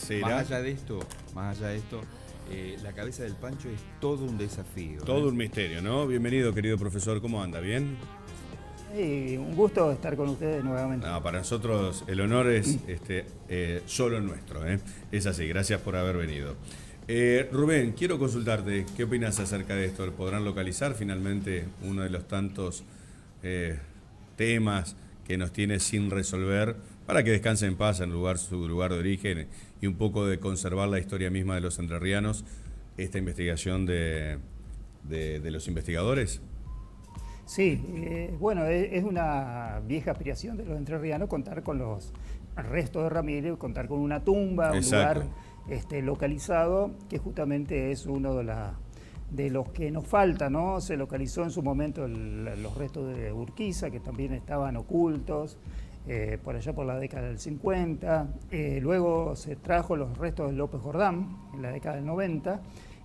¿será? Más allá de esto, la cabeza del Pancho es todo un desafío. Todo un misterio, ¿no? Bienvenido, querido profesor, ¿cómo anda? ¿Bien? Un gusto estar con ustedes nuevamente. No, para nosotros el honor es solo nuestro, ¿eh? Es así, gracias por haber venido. Rubén, quiero consultarte, ¿qué opinas acerca de esto? ¿Podrán localizar finalmente uno de los tantos temas que nos tiene sin resolver para que descanse en paz en su lugar de origen y un poco de conservar la historia misma de los entrerrianos, esta investigación de los investigadores? Sí, bueno, es una vieja aspiración de los entrerrianos contar con los restos de Ramírez, contar con una tumba, Exacto. un lugar localizado, que justamente es uno de los que nos falta, ¿no? Se localizó en su momento los restos de Urquiza, que también estaban ocultos, por allá por la década del 50. Luego se trajo los restos de López Jordán en la década del 90,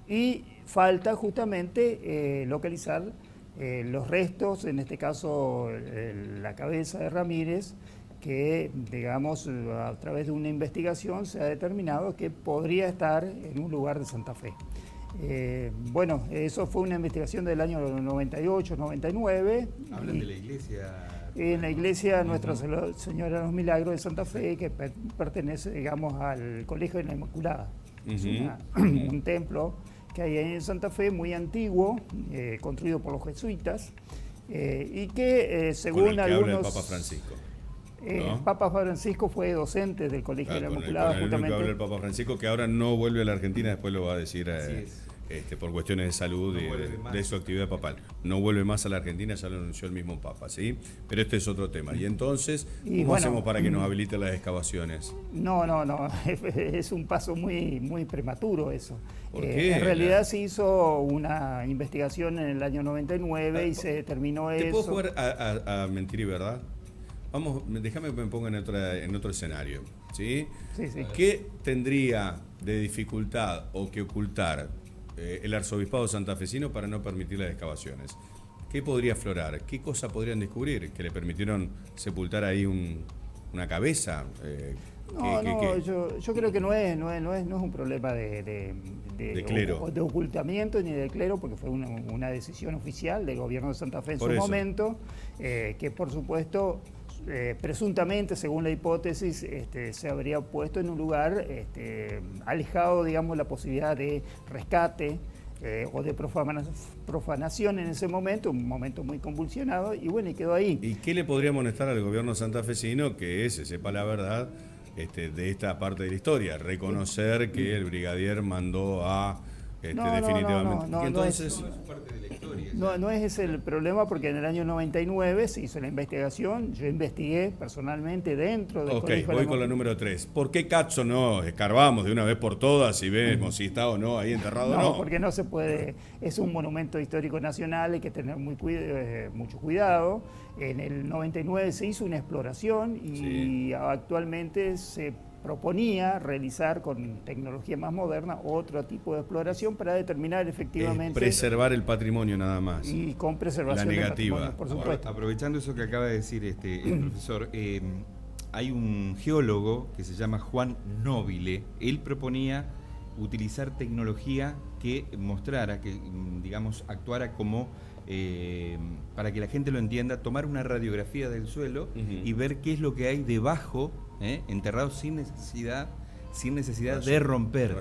y falta justamente localizar los restos, en este caso la cabeza de Ramírez, que, digamos, a través de una investigación se ha determinado que podría estar en un lugar de Santa Fe. Bueno, eso fue una investigación del año 98, 99. Hablan de la iglesia. En la iglesia Nuestra Señora de los Milagros de Santa Fe, que pertenece, digamos, al Colegio de la Inmaculada. Es un templo que hay ahí en Santa Fe, muy antiguo, construido por los jesuitas, y que según con el que algunos... habla el Papa Francisco. ¿No? El Papa Francisco fue docente del Colegio de la Inmaculada, justamente. Que habla el Papa Francisco, que ahora no vuelve a la Argentina, después lo va a decir por cuestiones de salud y de su actividad papal. No vuelve más a la Argentina, ya lo anunció el mismo Papa, ¿sí? Pero este es otro tema. Y entonces, ¿cómo hacemos para que nos habiliten las excavaciones? No, es un paso muy prematuro eso. ¿Por qué? En realidad se hizo una investigación en el año 99 y se determinó eso. ¿Te puedo jugar a mentir y verdad? Vamos, déjame que me ponga en otro escenario, ¿sí? Sí. ¿Qué tendría de dificultad o que ocultar el arzobispado santafesino para no permitir las excavaciones? ¿Qué podría aflorar? ¿Qué cosa podrían descubrir? ¿Que le permitieron sepultar ahí una cabeza? Yo creo que no es un problema de clero, de ocultamiento ni de clero, porque fue una decisión oficial del gobierno de Santa Fe en su momento, que por supuesto presuntamente, según la hipótesis, se habría puesto en un lugar alejado, digamos, la posibilidad de rescate o de profanación en ese momento, un momento muy convulsionado, y bueno, y quedó ahí. ¿Y qué le podría molestar al gobierno santafesino que se sepa la verdad de esta parte de la historia? Reconocer que el brigadier mandó a definitivamente. No, entonces, no es ese el problema, porque en el año 99 se hizo la investigación, yo investigué personalmente dentro del Colegio. Voy con la número 3. ¿Por qué cacho no escarbamos de una vez por todas y vemos si está o no ahí enterrado o no? No, porque no se puede, es un monumento histórico nacional, hay que tener mucho cuidado. En el 99 se hizo una exploración y actualmente se proponía realizar con tecnología más moderna otro tipo de exploración para determinar efectivamente... preservar el patrimonio nada más. Y con preservación la negativa. del patrimonio, por supuesto. Ahora, aprovechando eso que acaba de decir el profesor, hay un geólogo que se llama Juan Nobile. Él proponía utilizar tecnología que mostrara, que digamos actuara como... para que la gente lo entienda, tomar una radiografía del suelo y ver qué es lo que hay debajo, enterrado sin necesidad de romper.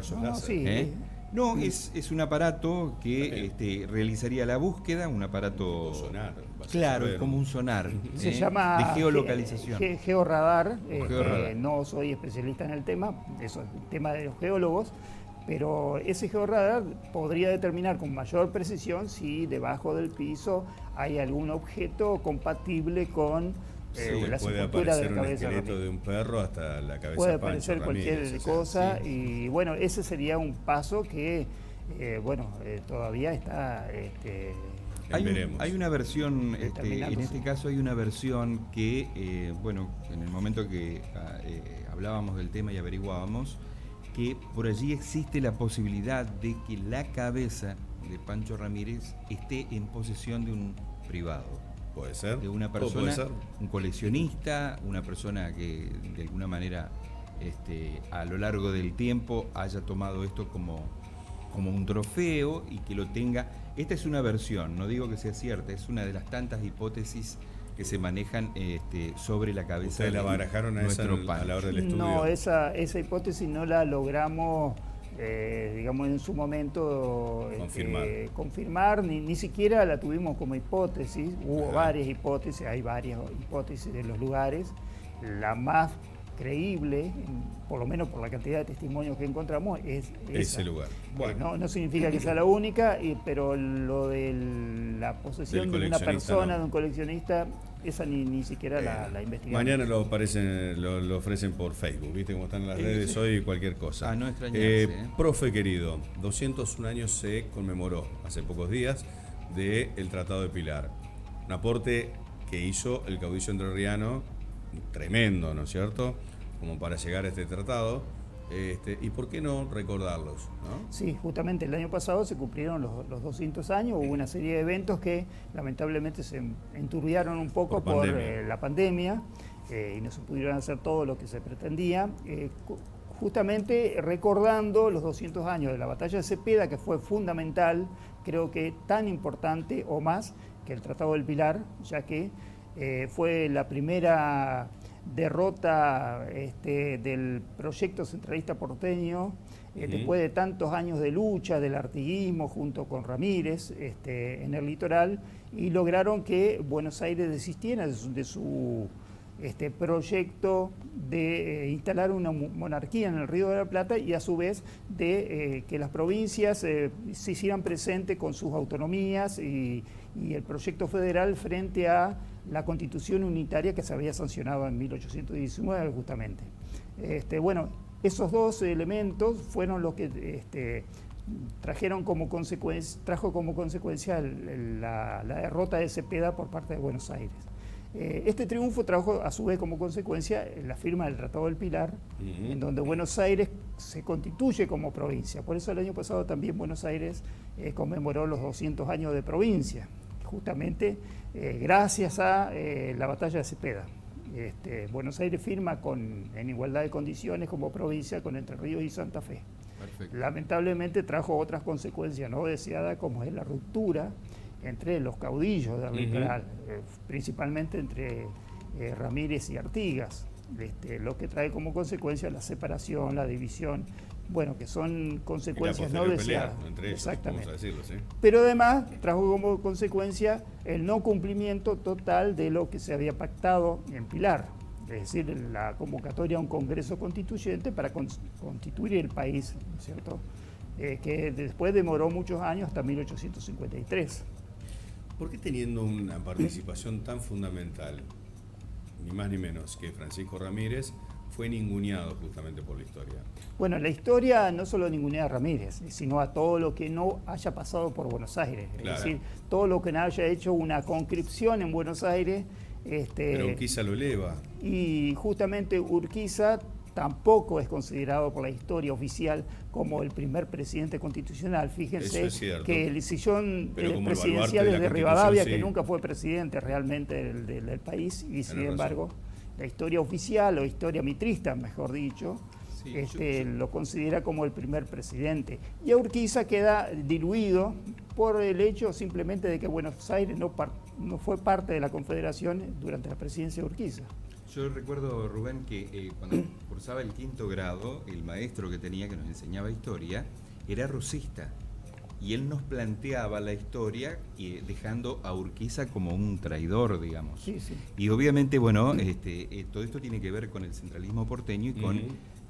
No, es un aparato que realizaría la búsqueda, un aparato... Sonar, claro, es como un sonar. Se llama de geolocalización. Georradar. No soy especialista en el tema, eso es el tema de los geólogos, pero ese georradar podría determinar con mayor precisión si debajo del piso hay algún objeto compatible con la sepultura de la cabeza. Puede aparecer un esqueleto de un perro hasta la cabeza puede de Pancho aparecer cualquier Ramírez, cosa, y bueno, ese sería un paso que todavía está... Hay una versión, en este caso hay una versión que, en el momento que hablábamos del tema y averiguábamos, que por allí existe la posibilidad de que la cabeza de Pancho Ramírez esté en posesión de un privado. Puede ser. De una persona, un coleccionista, una persona que de alguna manera a lo largo del tiempo haya tomado esto como un trofeo y que lo tenga. Esta es una versión, no digo que sea cierta, es una de las tantas hipótesis que se manejan sobre la cabeza. ¿Ustedes la barajaron a esa a la hora del estudio? No, esa hipótesis no la logramos, digamos, en su momento confirmar ni siquiera la tuvimos como hipótesis. Hubo varias hipótesis, hay varias hipótesis de los lugares. La más creíble, por lo menos por la cantidad de testimonios que encontramos, es ese lugar. Bueno. No significa que sea la única, pero lo de la posesión de una persona, de un coleccionista, esa ni siquiera la investigamos. Mañana lo ofrecen por Facebook, ¿viste cómo están las redes hoy? Cualquier cosa. No extrañarse. Profe querido, 201 años se conmemoró hace pocos días del Tratado de Pilar. Un aporte que hizo el caudillo entrerriano tremendo, ¿no es cierto?, como para llegar a este tratado, y por qué no recordarlos, ¿no? Sí, justamente el año pasado se cumplieron los 200 años, hubo una serie de eventos que lamentablemente se enturbiaron un poco por la pandemia, y no se pudieron hacer todo lo que se pretendía, justamente recordando los 200 años de la batalla de Cepeda, que fue fundamental, creo que tan importante o más que el Tratado del Pilar, ya que fue la primera derrota del proyecto centralista porteño, después de tantos años de lucha del artiguismo junto con Ramírez en el litoral, y lograron que Buenos Aires desistiera de su proyecto de instalar una monarquía en el Río de la Plata y a su vez de que las provincias se hicieran presentes con sus autonomías y el proyecto federal frente a la Constitución unitaria que se había sancionado en 1819 justamente. Bueno, esos dos elementos fueron los que trajo como consecuencia la derrota de Cepeda por parte de Buenos Aires. Este triunfo trajo a su vez como consecuencia la firma del Tratado del Pilar, en donde Buenos Aires se constituye como provincia. Por eso el año pasado también Buenos Aires conmemoró los 200 años de provincia, justamente gracias a la batalla de Cepeda. Buenos Aires firma en igualdad de condiciones como provincia con Entre Ríos y Santa Fe. Perfecto. Lamentablemente trajo otras consecuencias no deseadas, como es la ruptura entre los caudillos del litoral, principalmente entre Ramírez y Artigas, lo que trae como consecuencia la separación, la división, bueno, que son consecuencias no deseadas. Entre ellos, exactamente. Vamos a decirlo, ¿sí? Pero además trajo como consecuencia el no cumplimiento total de lo que se había pactado en Pilar, es decir, la convocatoria a un Congreso Constituyente para constituir el país, ¿no es cierto? Que después demoró muchos años, hasta 1853. ¿Por qué teniendo una participación tan fundamental, ni más ni menos que Francisco Ramírez, fue ninguneado justamente por la historia? Bueno, la historia no solo ningunea a Ramírez, sino a todo lo que no haya pasado por Buenos Aires. Claro. Es decir, todo lo que no haya hecho una conscripción en Buenos Aires. Pero Urquiza lo eleva. Y justamente Urquiza tampoco es considerado por la historia oficial como el primer presidente constitucional. Fíjense que el sillón presidencial es de Rivadavia, que nunca fue presidente realmente del país, y sin embargo la historia oficial, o historia mitrista, mejor dicho, lo considera como el primer presidente. Y a Urquiza queda diluido por el hecho simplemente de que Buenos Aires no fue parte de la Confederación durante la presidencia de Urquiza. Yo recuerdo, Rubén, que cuando cursaba el 5º grado, el maestro que tenía que nos enseñaba historia era rosista. Y él nos planteaba la historia dejando a Urquiza como un traidor, digamos. Sí, sí. Y obviamente, bueno, todo esto tiene que ver con el centralismo porteño y con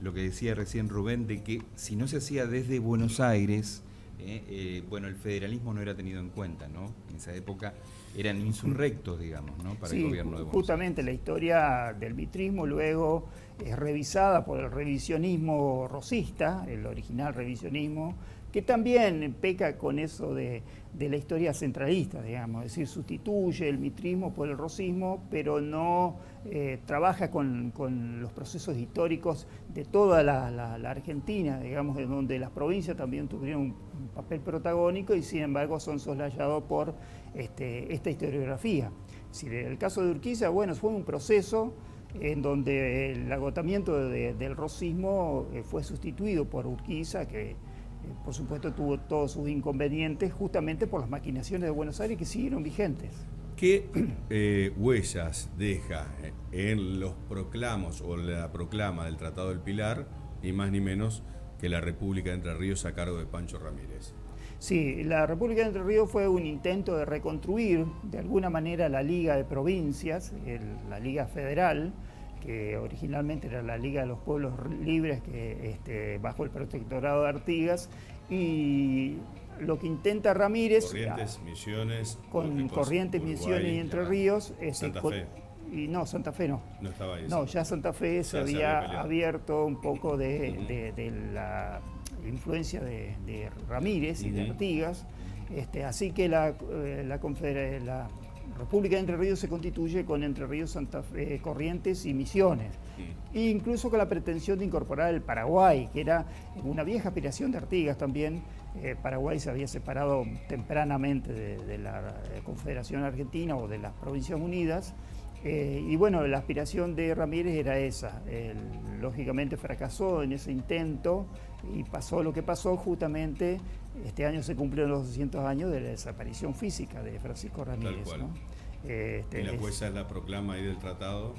lo que decía recién Rubén, de que si no se hacía desde Buenos Aires, bueno, el federalismo no era tenido en cuenta, ¿no? En esa época eran insurrectos, digamos, ¿no? Para el gobierno de Buenos justamente Aires. La historia del vitrismo luego es revisada por el revisionismo rosista, el original revisionismo, que también peca con eso de la historia centralista, digamos, es decir, sustituye el mitrismo por el rosismo, pero no trabaja con los procesos históricos de toda la Argentina, digamos, en donde las provincias también tuvieron un papel protagónico y sin embargo son soslayados por esta historiografía. Es decir, el caso de Urquiza, bueno, fue un proceso en donde el agotamiento del rosismo fue sustituido por Urquiza, que por supuesto tuvo todos sus inconvenientes justamente por las maquinaciones de Buenos Aires que siguieron vigentes. ¿Qué huellas deja en los proclamos o la proclama del Tratado del Pilar, ni más ni menos que la República de Entre Ríos a cargo de Pancho Ramírez? Sí, la República de Entre Ríos fue un intento de reconstruir de alguna manera la Liga de Provincias, la Liga Federal, que originalmente era la Liga de los Pueblos Libres, que bajo el protectorado de Artigas, y lo que intenta Ramírez... Corrientes, Misiones... Con Corrientes, Uruguay, Misiones y Entre Ríos... Santa Fe. Y no, Santa Fe no. No estaba ahí. No, ya Santa Fe se había abierto un poco de la influencia de Ramírez y de Artigas. Así que la República de Entre Ríos se constituye con Entre Ríos, Santa Fe, Corrientes y Misiones. E incluso con la pretensión de incorporar el Paraguay, que era una vieja aspiración de Artigas también. Paraguay se había separado tempranamente de la Confederación Argentina o de las Provincias Unidas. Y bueno, la aspiración de Ramírez era esa. Lógicamente fracasó en ese intento y pasó lo que pasó. Justamente este año se cumplieron los 200 años de la desaparición física de Francisco Ramírez. Tal cual. ¿No? ¿Y la jueza es la proclama ahí del tratado?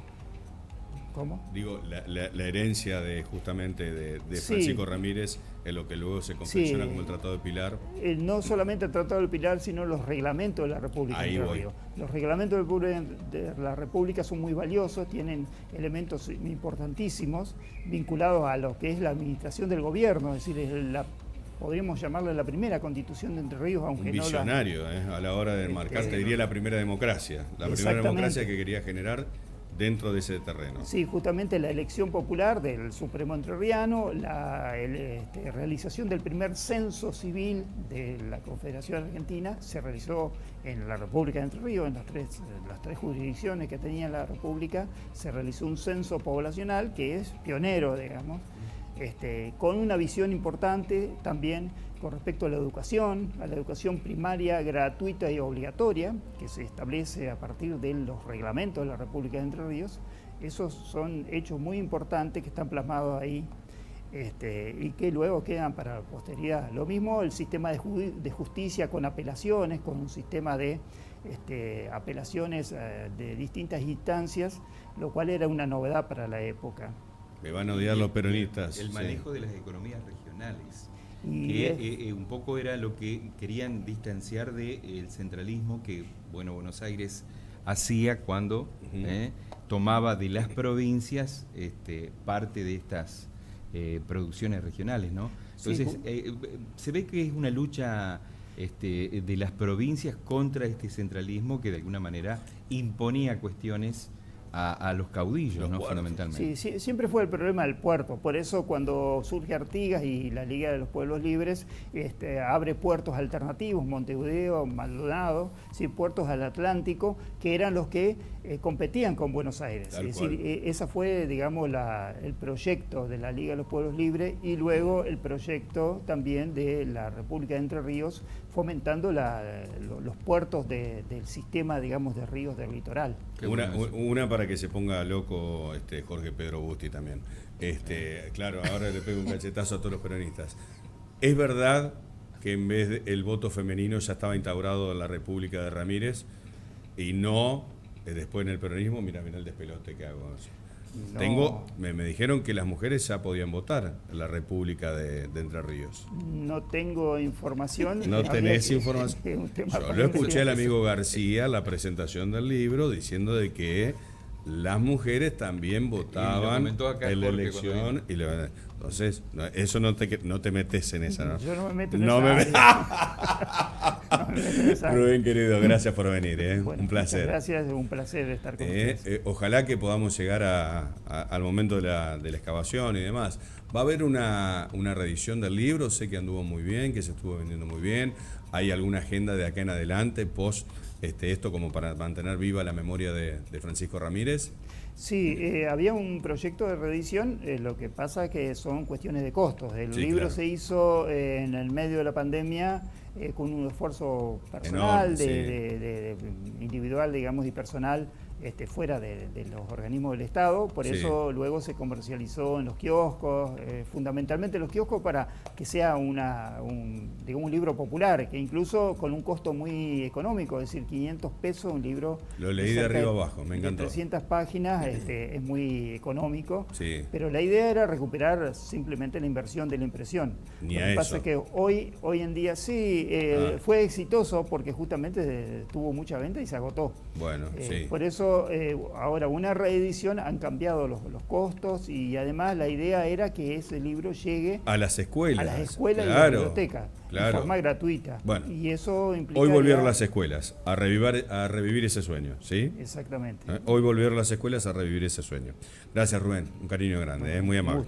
¿Cómo? Digo, la herencia justamente de Francisco Ramírez es lo que luego se confecciona como el Tratado de Pilar. No solamente el Tratado del Pilar, sino los reglamentos de la República de Entre Ríos. Los reglamentos de la República son muy valiosos, tienen elementos importantísimos vinculados a lo que es la administración del gobierno, es decir, podríamos llamarla la primera constitución de Entre Ríos, aunque un visionario, a la hora de marcar, te diría la primera democracia. La primera democracia que quería generar dentro de ese terreno. Sí, justamente la elección popular del Supremo Entrerriano, la realización del primer censo civil de la Confederación Argentina se realizó en la República de Entre Ríos, en las tres jurisdicciones que tenía la República, se realizó un censo poblacional que es pionero, digamos, con una visión importante también con respecto a la educación primaria gratuita y obligatoria, que se establece a partir de los reglamentos de la República de Entre Ríos. Esos son hechos muy importantes que están plasmados ahí y que luego quedan para la posteridad. Lo mismo el sistema de justicia con apelaciones, con un sistema de apelaciones de distintas instancias, lo cual era una novedad para la época. Me van a odiar los peronistas. El manejo de las economías regionales. Que un poco era lo que querían distanciar del centralismo que Buenos Aires hacía cuando tomaba de las provincias parte de estas producciones regionales, ¿no? Entonces, se ve que es una lucha de las provincias contra este centralismo que de alguna manera imponía cuestiones a los caudillos, ¿no? Fundamentalmente. Sí, siempre fue el problema del puerto. Por eso cuando surge Artigas y la Liga de los Pueblos Libres abre puertos alternativos, Montevideo, Maldonado, puertos al Atlántico, que eran los que competían con Buenos Aires. Es decir, esa fue, digamos, el proyecto de la Liga de los Pueblos Libres y luego el proyecto también de la República de Entre Ríos, fomentando los puertos del sistema, digamos, de ríos del litoral. Una para que se ponga loco Jorge Pedro Busti también. Claro, ahora le pego un cachetazo a todos los peronistas. ¿Es verdad que en vez del voto femenino ya estaba instaurado en la República de Ramírez y no después en el peronismo? Mira el despelote que hago. No. Me dijeron que las mujeres ya podían votar en la República de Entre Ríos. No tengo información. ¿No tenés información? Yo lo escuché al amigo García, la presentación del libro, diciendo de que las mujeres también votaban en la elección. Entonces, eso no te metes en esa, ¿no? Yo no me meto en esa. Rubén, querido, gracias por venir. Bueno, un placer. Gracias, un placer estar con ustedes. Ojalá que podamos llegar al momento de la excavación y demás. Va a haber una reedición del libro, sé que anduvo muy bien, que se estuvo vendiendo muy bien. ¿Hay alguna agenda de acá en adelante, post esto, como para mantener viva la memoria de Francisco Ramírez? Sí, había un proyecto de reedición, lo que pasa es que son cuestiones de costos. El libro se hizo en el medio de la pandemia con un esfuerzo personal, individual, digamos, y personal fuera de los organismos del Estado, por eso luego se comercializó en los kioscos, fundamentalmente en los kioscos para que sea un libro popular, que incluso con un costo muy económico, es decir, 500 pesos un libro. Lo leí de arriba abajo, me encantó. De 300 páginas, es muy económico, sí. Pero la idea era recuperar simplemente la inversión de la impresión. Ni Lo a que eso. pasa es que hoy en día sí, fue exitoso porque justamente tuvo mucha venta y se agotó. Bueno, sí. Por eso ahora una reedición han cambiado los costos y además la idea era que ese libro llegue a las escuelas. A las escuelas y a claro, las bibliotecas, claro. de forma gratuita. Bueno, y eso implica. Hoy volvieron las escuelas a revivir ese sueño, ¿sí? Exactamente. Hoy volvieron las escuelas a revivir ese sueño. Gracias, Rubén. Un cariño grande, muy amable.